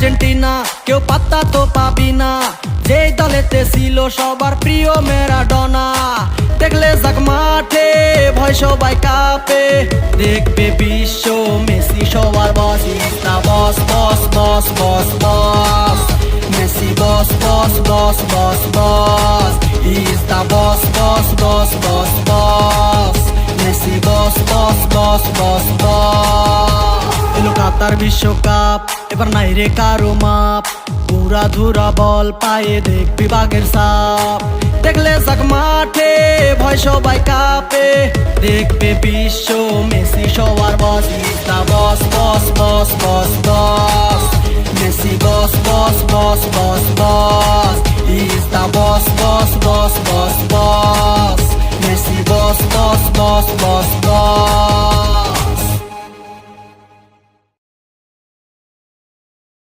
Argentina কেউ পাত্তা তো পাবি না, যেই দলেতে ছিল সবার প্রিয় ম্যারাডোনা। দেখলে যাক মাঠে ভয় সবাই কাঁপে, দেখবে বিশ্ব মেসি সবার boss. Is the boss boss boss boss boss, Messi boss boss boss boss boss. Is the boss boss boss boss boss, Messi boss boss boss boss boss. এলো কাতার বিশ্বকাপ, এবার নাই রে কারো মাপ, পুরা ধুরা বল পায়ে দেখবি বাঘের সাপ। দেখলে যাক মাঠে ভয় সবাই কাঁপে, দেখবে বিশ্ব মেসি সবার boss. Is the boss boss boss boss boss, Messi boss boss boss boss boss. Is the boss boss boss boss boss, Messi boss boss boss boss boss.